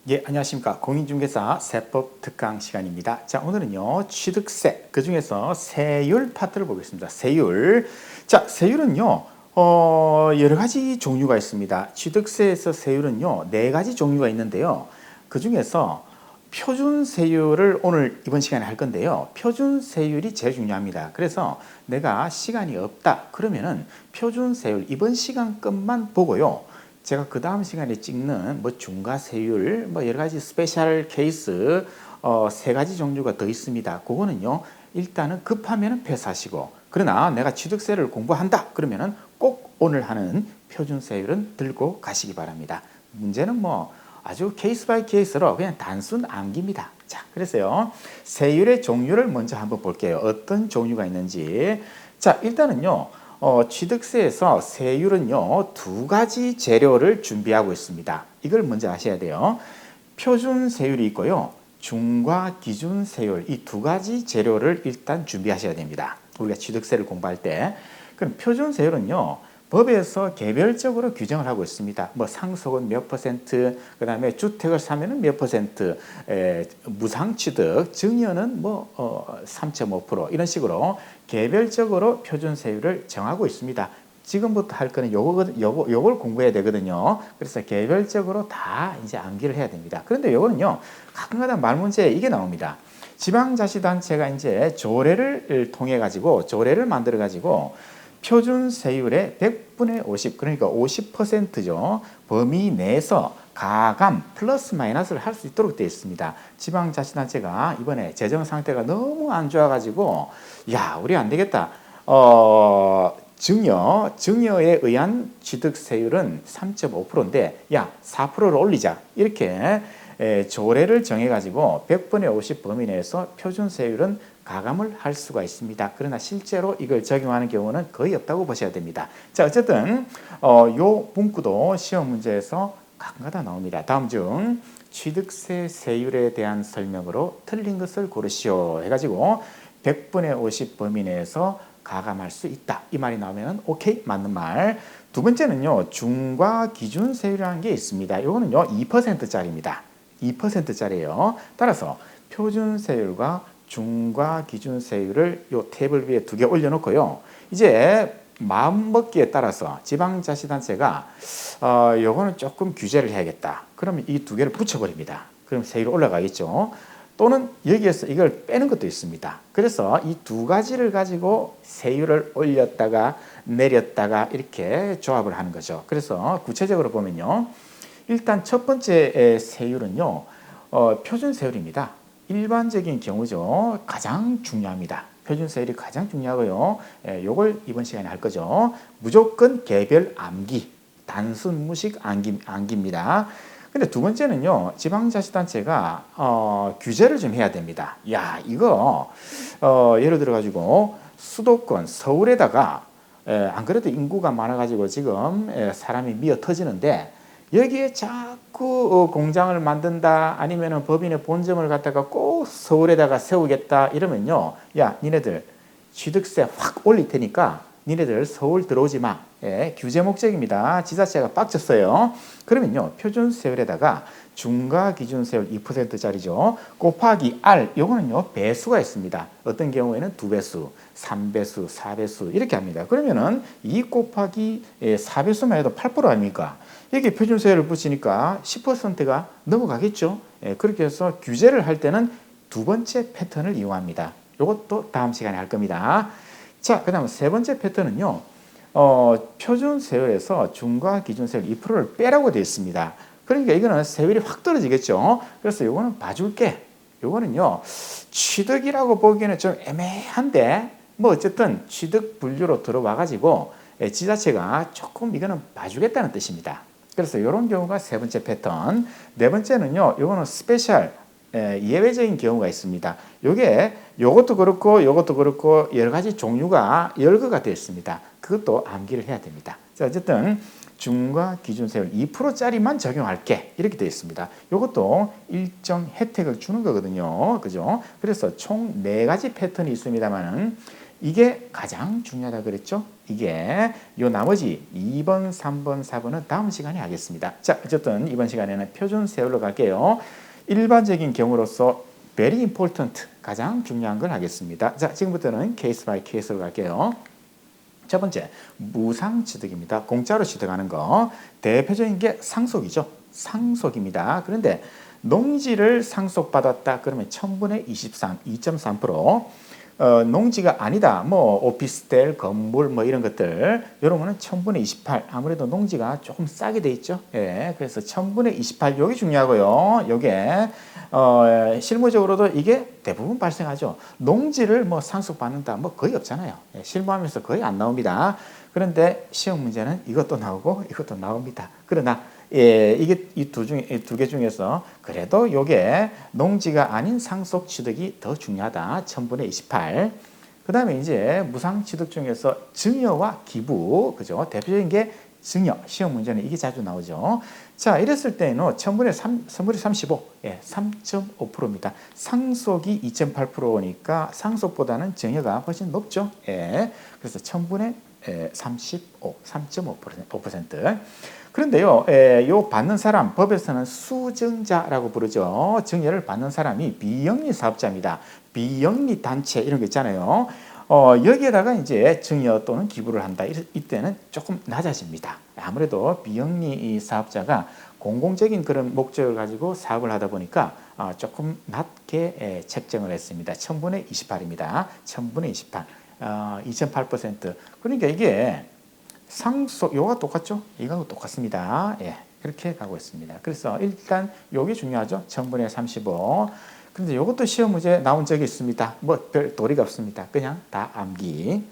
예, 안녕하십니까. 공인중개사 세법 특강 시간입니다. 자, 오늘은요, 취득세, 그 중에서 세율 파트를 보겠습니다. 세율. 자, 세율은요, 여러 가지 종류가 있습니다. 취득세에서 세율은요, 네 가지 종류가 있는데요. 그 중에서 표준 세율을 오늘 이번 시간에 할 건데요. 표준 세율이 제일 중요합니다. 그래서 내가 시간이 없다. 그러면은 표준 세율 이번 시간 것만 보고요. 제가 그 다음 시간에 찍는 뭐 중과세율, 뭐 여러 가지 스페셜 케이스, 세 가지 종류가 더 있습니다. 그거는요, 일단은 급하면은 패스하시고, 그러나 내가 취득세를 공부한다. 그러면은 꼭 오늘 하는 표준세율은 들고 가시기 바랍니다. 문제는 뭐 아주 케이스 바이 케이스로 그냥 단순 암기입니다. 자, 그래서요, 세율의 종류를 먼저 한번 볼게요. 어떤 종류가 있는지. 자, 일단은요, 취득세에서 세율은요, 두 가지 재료를 준비하고 있습니다. 이걸 먼저 아셔야 돼요. 표준 세율이 있고요, 중과 기준 세율, 이 두 가지 재료를 일단 준비하셔야 됩니다. 우리가 취득세를 공부할 때. 그럼 표준 세율은요, 법에서 개별적으로 규정을 하고 있습니다. 뭐 상속은 몇 퍼센트, 그 다음에 주택을 사면은 몇 퍼센트, 무상취득, 증여는 뭐 3.5% 이런 식으로 개별적으로 표준세율을 정하고 있습니다. 지금부터 할 거는 요걸 공부해야 되거든요. 그래서 개별적으로 다 이제 암기를 해야 됩니다. 그런데 요거는요, 가끔가다 말문제에 이게 나옵니다. 지방자치단체가 이제 조례를 통해 가지고 조례를 만들어 가지고 표준 세율의 100분의 50, 그러니까 50%죠. 범위 내에서 가감 플러스 마이너스를 할 수 있도록 되어 있습니다. 지방자치단체가 이번에 재정 상태가 너무 안 좋아가지고 야, 우리 안 되겠다. 증여에 의한 취득세율은 3.5%인데 야, 4%를 올리자. 이렇게 조례를 정해가지고 100분의 50 범위 내에서 표준세율은 가감을 할 수가 있습니다. 그러나 실제로 이걸 적용하는 경우는 거의 없다고 보셔야 됩니다. 자, 어쨌든 요 문구도 시험 문제에서 가끔가다 나옵니다. 다음 중 취득세 세율에 대한 설명으로 틀린 것을 고르시오 해가지고 100분의 50 범위 내에서 가감할 수 있다. 이 말이 나오면 오케이, 맞는 말. 두 번째는요, 중과 기준 세율이라는 게 있습니다. 이거는요, 2%짜리입니다. 2%짜리예요. 따라서 표준 세율과 중과 기준 세율을 요 테이블 위에 두 개 올려놓고요. 이제 마음먹기에 따라서 지방자치단체가 요거는 조금 규제를 해야겠다. 그러면 이 두 개를 붙여버립니다. 그럼 세율이 올라가겠죠. 또는 여기에서 이걸 빼는 것도 있습니다. 그래서 이 두 가지를 가지고 세율을 올렸다가 내렸다가 이렇게 조합을 하는 거죠. 그래서 구체적으로 보면요. 일단 첫 번째 세율은요, 표준 세율입니다. 일반적인 경우죠. 가장 중요합니다. 표준 세율이 가장 중요하고요. 요걸 이번 시간에 할 거죠. 무조건 개별 암기, 단순 무식 암기입니다. 근데 두 번째는요, 지방자치단체가 규제를 좀 해야 됩니다. 야, 이거 예를 들어 가지고 수도권 서울에다가 안 그래도 인구가 많아가지고 지금 사람이 미어 터지는데 여기에 자꾸 공장을 만든다, 아니면 법인의 본점을 갖다가 꼭 서울에다가 세우겠다 이러면요, 야, 니네들 취득세 확 올릴 테니까 니네들 서울 들어오지 마. 규제 목적입니다. 지자체가 빡쳤어요. 그러면요, 표준세율에다가 중과 기준세율 2%짜리죠. 곱하기 R, 요거는요, 배수가 있습니다. 어떤 경우에는 2배수, 3배수, 4배수 이렇게 합니다. 그러면은 2 곱하기 4배수만 해도 8% 아닙니까? 여기 표준세율을 붙이니까 10%가 넘어가겠죠. 그렇게 해서 규제를 할 때는 두 번째 패턴을 이용합니다. 이것도 다음 시간에 할 겁니다. 자, 그 다음 세 번째 패턴은요, 표준세율에서 중과 기준세율 2%를 빼라고 되어 있습니다. 그러니까 이거는 세율이 확 떨어지겠죠. 그래서 이거는 봐줄게. 이거는요, 취득이라고 보기에는 좀 애매한데, 뭐 어쨌든 취득 분류로 들어와가지고 지자체가 조금 이거는 봐주겠다는 뜻입니다. 그래서 이런 경우가 세 번째 패턴. 네 번째는요, 이거는 스페셜, 예외적인 경우가 있습니다. 요것도 그렇고 여러 가지 종류가 열거가 되어 있습니다. 그것도 암기를 해야 됩니다. 자, 어쨌든 중과 기준세율 2%짜리만 적용할게 이렇게 되어 있습니다. 이것도 일정 혜택을 주는 거거든요. 그죠? 그래서 총 4가지 패턴이 있습니다만은 이게 가장 중요하다 그랬죠? 이게 요 나머지 2번, 3번, 4번은 다음 시간에 하겠습니다. 자, 어쨌든 이번 시간에는 표준 세율로 갈게요. 일반적인 경우로서 very important, 가장 중요한 걸 하겠습니다. 자, 지금부터는 케이스 바이 케이스로 갈게요. 첫 번째, 무상취득입니다. 공짜로 취득하는 거. 대표적인 게 상속이죠. 상속입니다. 그런데 농지를 상속받았다 그러면 1000분의 23, 2.3%. 농지가 아니다. 뭐 오피스텔, 건물 뭐 이런 것들. 이런 거는 1000분의 28. 아무래도 농지가 조금 싸게 돼 있죠. 예. 그래서 1000분의 28 요게 중요하고요. 요게 실무적으로도 이게 대부분 발생하죠. 농지를 뭐 상속받는다 뭐 거의 없잖아요. 예, 실무하면서 거의 안 나옵니다. 그런데 시험 문제는 이것도 나오고 이것도 나옵니다. 그러나 이게 이 두 개 중에서 그래도 요게 농지가 아닌 상속 취득이 더 중요하다. 1000분의 28. 그 다음에 이제 무상 취득 중에서 증여와 기부, 그죠? 대표적인 게 증여. 시험 문제는 이게 자주 나오죠. 자, 이랬을 때는 1000분의 35, 예, 3.5%입니다. 상속이 2.8%니까 상속보다는 증여가 훨씬 높죠. 예, 그래서 1000분의 35, 3.5%. 그런데요, 요 받는 사람, 법에서는 수증자라고 부르죠. 증여를 받는 사람이 비영리 사업자입니다. 비영리 단체 이런 거 있잖아요. 여기에다가 이제 증여 또는 기부를 한다. 이때는 조금 낮아집니다. 아무래도 비영리 사업자가 공공적인 그런 목적을 가지고 사업을 하다 보니까 조금 낮게 책정을 했습니다. 1000분의 28입니다. 1000분의 28. 2.8%. 그러니까 이게 상속, 요가 똑같죠? 이거하고 똑같습니다. 예, 그렇게 가고 있습니다. 그래서 일단 요게 중요하죠? 1000분의 35. 그런데 요것도 시험 문제 나온 적이 있습니다. 뭐 별 도리가 없습니다. 그냥 다 암기.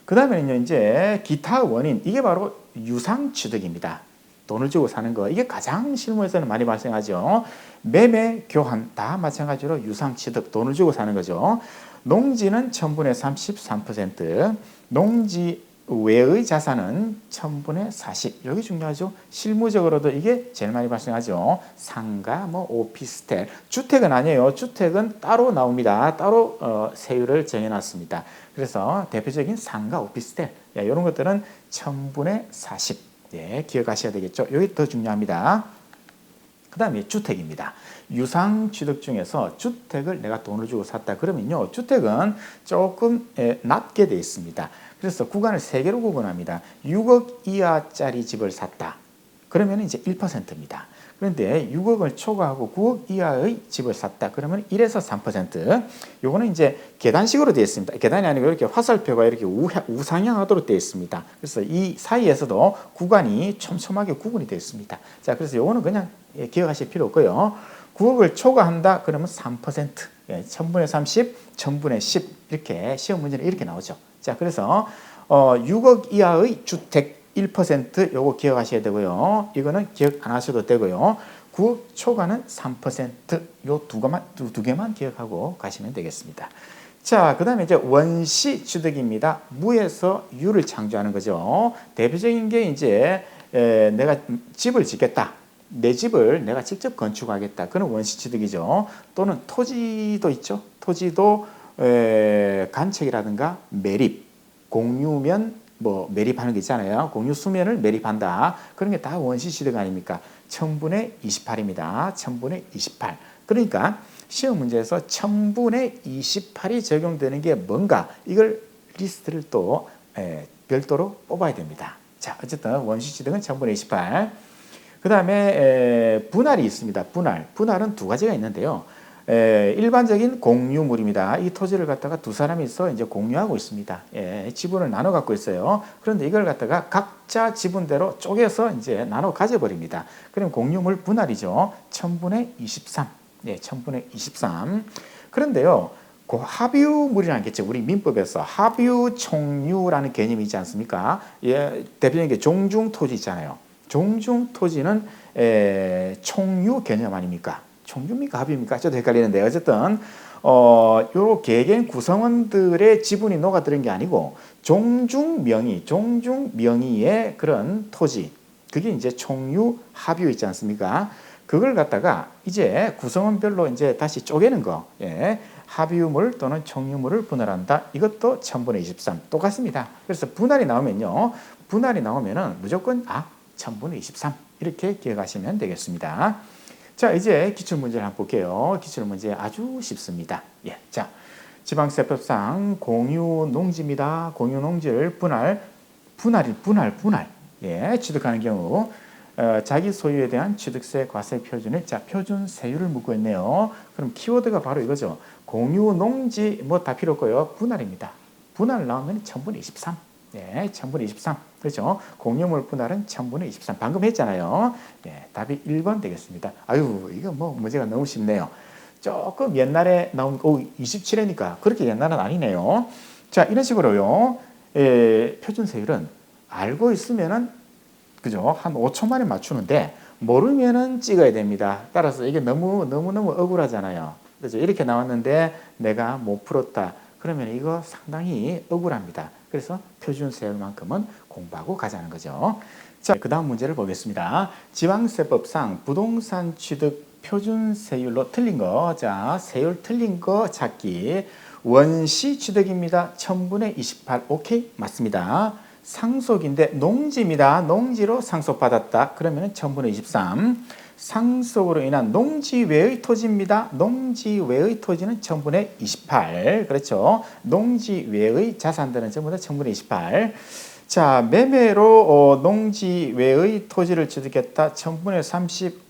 그 다음에는요, 이제 기타 원인. 이게 바로 유상취득입니다. 돈을 주고 사는 거. 이게 가장 실무에서는 많이 발생하죠. 매매, 교환 다 마찬가지로 유상취득, 돈을 주고 사는 거죠. 농지는 1000분의 33%, 농지 외의 자산은 1000분의 40. 여기 중요하죠. 실무적으로도 이게 제일 많이 발생하죠. 상가, 뭐 오피스텔. 주택은 아니에요. 주택은 따로 나옵니다. 따로 세율을 정해놨습니다. 그래서 대표적인 상가, 오피스텔, 예, 이런 것들은 1000분의 40. 예, 기억하셔야 되겠죠. 여기 더 중요합니다. 그 다음에 주택입니다. 유상취득 중에서 주택을 내가 돈을 주고 샀다 그러면요, 주택은 조금 낮게 되어 있습니다. 그래서 구간을 3개로 구분합니다. 6억 이하짜리 집을 샀다. 그러면 이제 1%입니다. 그런데 6억을 초과하고 9억 이하의 집을 샀다. 그러면 1에서 3%. 요거는 이제 계단식으로 되어 있습니다. 계단이 아니고 이렇게 화살표가 이렇게 우상향하도록 되어 있습니다. 그래서 이 사이에서도 구간이 촘촘하게 구분이 되어 있습니다. 자, 그래서 요거는 그냥 기억하실 필요 없고요. 9억을 초과한다 그러면 3%, 1000분의 30, 1000분의 10 이렇게 시험 문제는 이렇게 나오죠. 자, 그래서 6억 이하의 주택 1% 요거 기억하셔야 되고요. 이거는 기억 안 하셔도 되고요. 9억 초과는 3%, 요 두 개만 기억하고 가시면 되겠습니다. 자, 그 다음에 이제 원시 취득입니다. 무에서 유를 창조하는 거죠. 대표적인 게 이제 내가 집을 짓겠다. 내 집을 내가 직접 건축하겠다. 그런 원시취득이죠. 또는 토지도 있죠. 토지도 간척이라든가 매립, 공유면 뭐 매립하는 게 있잖아요. 공유 수면을 매립한다. 그런 게 다 원시취득 아닙니까? 1000분의 28입니다. 1000분의 28. 그러니까 시험 문제에서 1000분의 28이 적용되는 게 뭔가 이걸 리스트를 또 별도로 뽑아야 됩니다. 자, 어쨌든 원시취득은 1000분의 28. 그 다음에 분할이 있습니다. 분할은 두 가지가 있는데요. 일반적인 공유물입니다. 이 토지를 갖다가 두 사람이 있어 이제 공유하고 있습니다. 지분을 나눠 갖고 있어요. 그런데 이걸 갖다가 각자 지분대로 쪼개서 이제 나눠 가져버립니다. 그럼 공유물 분할이죠. 1000분의 23. 1000분의 23. 그런데요, 그 합유물이라는 게 있죠. 우리 민법에서 합유총유라는 개념이 있지 않습니까? 대표적인 게 종중토지 있잖아요. 종중토지는 총유 개념 아닙니까? 총유입니까? 합유입니까? 저도 헷갈리는데 어쨌든 요 개개인 구성원들의 지분이 녹아들은 게 아니고 종중명의의 그런 토지, 그게 이제 총유 합유 있지 않습니까? 그걸 갖다가 이제 구성원별로 이제 다시 쪼개는 거, 합유물 또는 총유물을 분할한다. 이것도 1000분의 23 똑같습니다. 그래서 분할이 나오면요. 분할이 나오면은 무조건 1000분의 23 이렇게 기억하시면 되겠습니다. 자, 이제 기출문제를 한번 볼게요. 기출문제 아주 쉽습니다. 예, 자, 지방세법상 공유농지입니다. 공유농지를 분할. 예, 취득하는 경우 자기 소유에 대한 취득세 과세 표준을 표준 세율을 묻고 있네요. 그럼 키워드가 바로 이거죠. 공유농지 뭐 다 필요 없고요. 분할입니다. 분할 나오면 1000분의 23. 예, 1000분의 23. 그렇죠? 공유물 분할은 1000분의 23. 방금 했잖아요. 예, 답이 1번 되겠습니다. 아유, 이거 뭐 문제가 너무 쉽네요. 조금 옛날에 나온 27회니까 그렇게 옛날은 아니네요. 자, 이런 식으로요. 표준 세율은 알고 있으면은 그죠? 한 5초 만에 맞추는데 모르면은 찍어야 됩니다. 따라서 이게 너무 억울하잖아요. 그죠? 이렇게 나왔는데 내가 못 풀었다. 그러면 이거 상당히 억울합니다. 그래서 표준 세율만큼은 공부하고 가자는 거죠. 자, 그다음 문제를 보겠습니다. 지방세법상 부동산 취득 표준 세율로 틀린 거. 자, 세율 틀린 거 찾기. 원시 취득입니다. 1000분의 28. 오케이? 맞습니다. 상속인데 농지입니다. 농지로 상속받았다. 그러면 1000분의 23. 상속으로 인한 농지 외의 토지입니다. 농지 외의 토지는 1000분의 28. 그렇죠. 농지 외의 자산들은 전부 다 1000분의 28. 자, 매매로 농지 외의 토지를 취득했다. 1000분의 30.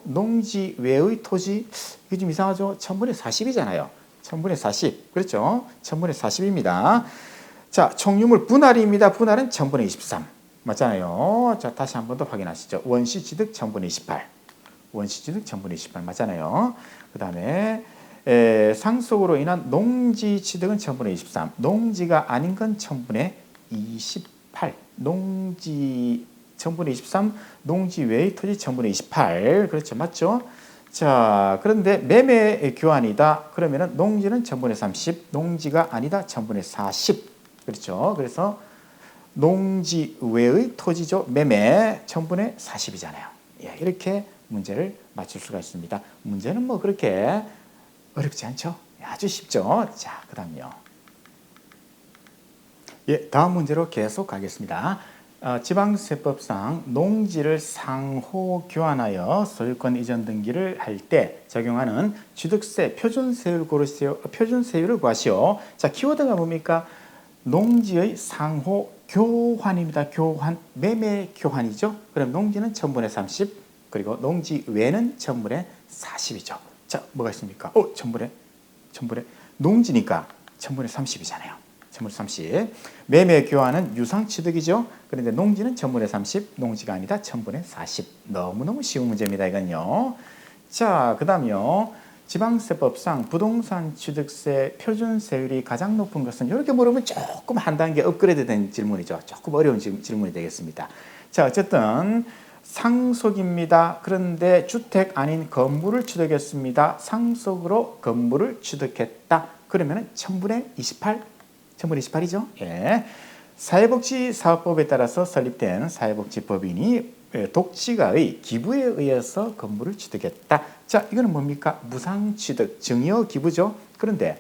농지 외의 토지. 이게 좀 이상하죠? 1000분의 40이잖아요. 1000분의 40. 그렇죠. 1000분의 40입니다. 자, 총유물 분할입니다. 분할은 1000분의 23. 맞잖아요. 자, 다시 한 번 더 확인하시죠. 원시 취득 1000분의 28. 원시 취득 1000분의 28 맞잖아요. 그 다음에 상속으로 인한 농지 취득은 1000분의 23. 농지가 아닌 건 1000분의 28. 농지 1000분의 23. 농지 외의 토지 1000분의 28. 그렇죠. 맞죠? 자, 그런데 매매 교환이다. 그러면은 농지는 1000분의 30. 농지가 아니다. 1000분의 40. 그렇죠. 그래서 농지 외의 토지죠. 매매 1000분의 40이잖아요. 예, 이렇게 문제를 맞출 수가 있습니다. 문제는 뭐 그렇게 어렵지 않죠. 아주 쉽죠. 자, 그 다음요. 예, 다음 문제로 계속 가겠습니다. 지방세법상 농지를 상호 교환하여 소유권 이전 등기를 할 때 적용하는 취득세 표준세율 고르시오. 표준세율을 구하시오. 자, 키워드가 뭡니까? 농지의 상호 교환입니다. 교환, 매매 교환이죠. 그럼 농지는 1000분의 30, 그리고 농지 외는 1000분의 40이죠. 자, 뭐가 있습니까? 1000분의 농지니까 1000분의 30이잖아요. 1000분의 30. 매매 교환은 유상 취득이죠. 그런데 농지는 1000분의 30, 농지가 아니다. 1000분의 40. 너무너무 쉬운 문제입니다. 이건요. 자, 그 다음요. 지방세법상 부동산 취득세 표준세율이 가장 높은 것은 이렇게 물으면 조금 한 단계 업그레이드된 질문이죠. 조금 어려운 질문이 되겠습니다. 자, 어쨌든 상속입니다. 그런데 주택 아닌 건물을 취득했습니다. 상속으로 건물을 취득했다. 그러면 1000분의 28? 1000분의 28이죠. 예. 사회복지사업법에 따라서 설립된 사회복지법인이 독지가의 기부에 의해서 건물을 취득했다. 자, 이거는 뭡니까? 무상취득, 증여 기부죠. 그런데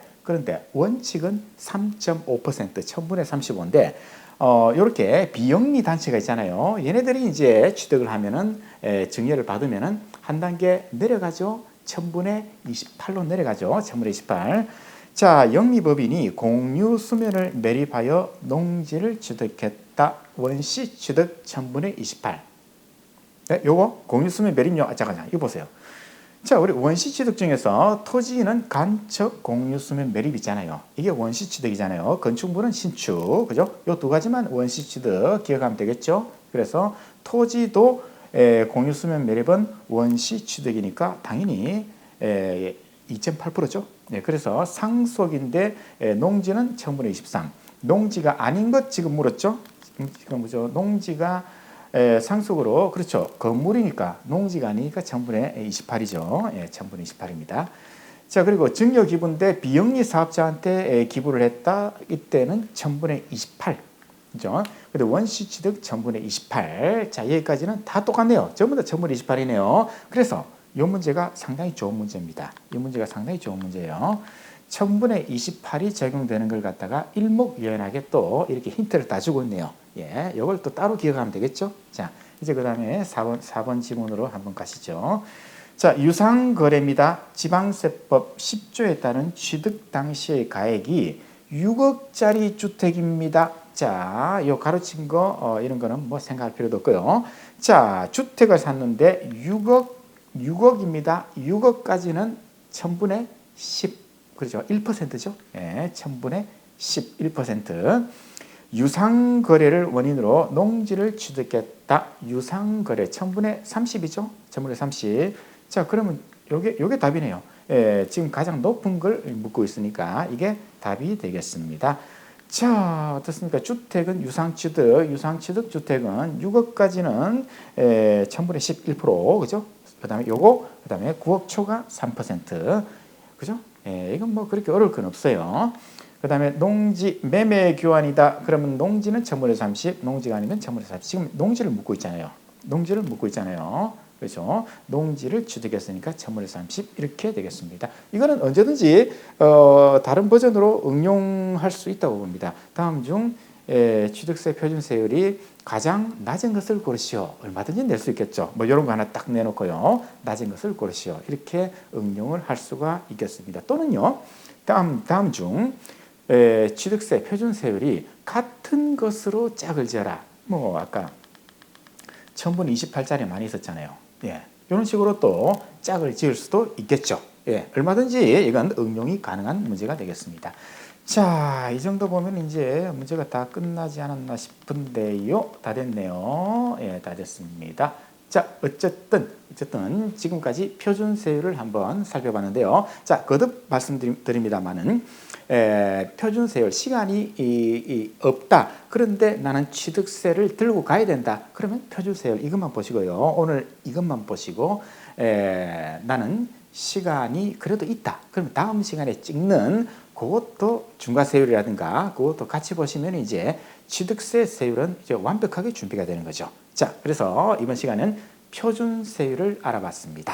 원칙은 3.5%, 1000분의 35인데 이렇게 비영리 단체가 있잖아요. 얘네들이 이제 취득을 하면은 증여를 받으면은 한 단계 내려가죠. 1000분의 28로 내려가죠. 1000분의 28. 자, 영리법인이 공유 수면을 매립하여 농지를 취득했다. 원시 취득 1000분의 28. 네, 요거 공유수면 매립료. 잠깐만, 이거 보세요. 자, 우리 원시 취득 중에서 토지는 간척 공유수면 매립 있잖아요. 이게 원시 취득이잖아요. 건축물은 신축, 그죠? 요 두 가지만 원시 취득 기억하면 되겠죠. 그래서 토지도 공유수면 매립은 원시 취득이니까 당연히 2.8%죠. 네, 그래서 상속인데 농지는 1000분의 23. 농지가 아닌 것 지금 물었죠. 지금 뭐죠? 농지가 상속으로, 그렇죠. 건물이니까 농지가 아니니까 1000분의 28이죠. 예, 1000분의 28입니다. 자, 그리고 증여 기부인데 비영리 사업자한테 기부를 했다. 이때는 1000분의 28. 그죠? 근데 원시 취득 1000분의 28. 자, 여기까지는 다 똑같네요. 전부 다 1000분의 28이네요. 그래서 이 문제가 상당히 좋은 문제입니다. 이 문제가 상당히 좋은 문제예요. 1000분의 28이 적용되는 걸 갖다가 일목요연하게 또 이렇게 힌트를 다 주고 있네요. 예, 이걸 또 따로 기억하면 되겠죠. 자, 이제 그 다음에 4번 지문으로 한번 가시죠. 자, 유상거래입니다. 지방세법 10조에 따른 취득 당시의 가액이 6억짜리 주택입니다. 자, 요 가로친 거 이런 거는 뭐 생각할 필요도 없고요. 자, 주택을 샀는데 6억입니다. 6억까지는 1000분의 10, 그렇죠? 1%죠. 예, 1000분의 11%. 유상거래를 원인으로 농지를 취득했다. 유상거래 1000분의 30이죠. 1000분의 30. 자, 그러면 요게 답이네요. 예, 지금 가장 높은 걸 묻고 있으니까 이게 답이 되겠습니다. 자, 어떻습니까? 주택은 유상취득 주택은 6억까지는 1000분의 11%, 그죠? 그 다음에 그 다음에 9억 초가 3%, 그죠? 예, 이건 뭐 그렇게 어려울 건 없어요. 그 다음에 농지 매매 교환이다. 그러면 농지는 1000분의 30, 농지가 아니면 1000분의 40. 지금 농지를 묻고 있잖아요. 그렇죠? 농지를 취득했으니까 1000분의 30 이렇게 되겠습니다. 이거는 언제든지 다른 버전으로 응용할 수 있다고 봅니다. 다음 중 취득세 표준세율이 가장 낮은 것을 고르시오. 얼마든지 낼 수 있겠죠. 뭐 이런 거 하나 딱 내놓고요. 낮은 것을 고르시오. 이렇게 응용을 할 수가 있겠습니다. 또는요. 다음 중 취득세 표준세율이 같은 것으로 짝을 지어라. 뭐 아까 1000분의 28짜리 많이 있었잖아요. 예, 이런 식으로 또 짝을 지을 수도 있겠죠. 예, 얼마든지 이건 응용이 가능한 문제가 되겠습니다. 자, 이 정도 보면 이제 문제가 다 끝나지 않았나 싶은데요. 다 됐네요. 예, 다 됐습니다. 자, 어쨌든 지금까지 표준세율을 한번 살펴봤는데요. 자, 거듭 말씀드립니다만은 표준세율 시간이 없다. 그런데 나는 취득세를 들고 가야 된다. 그러면 표준세율 이것만 보시고요. 오늘 이것만 보시고 나는 시간이 그래도 있다. 그러면 다음 시간에 찍는 그것도 중과세율이라든가 그것도 같이 보시면 이제 취득세 세율은 이제 완벽하게 준비가 되는 거죠. 자, 그래서 이번 시간은 표준세율을 알아봤습니다.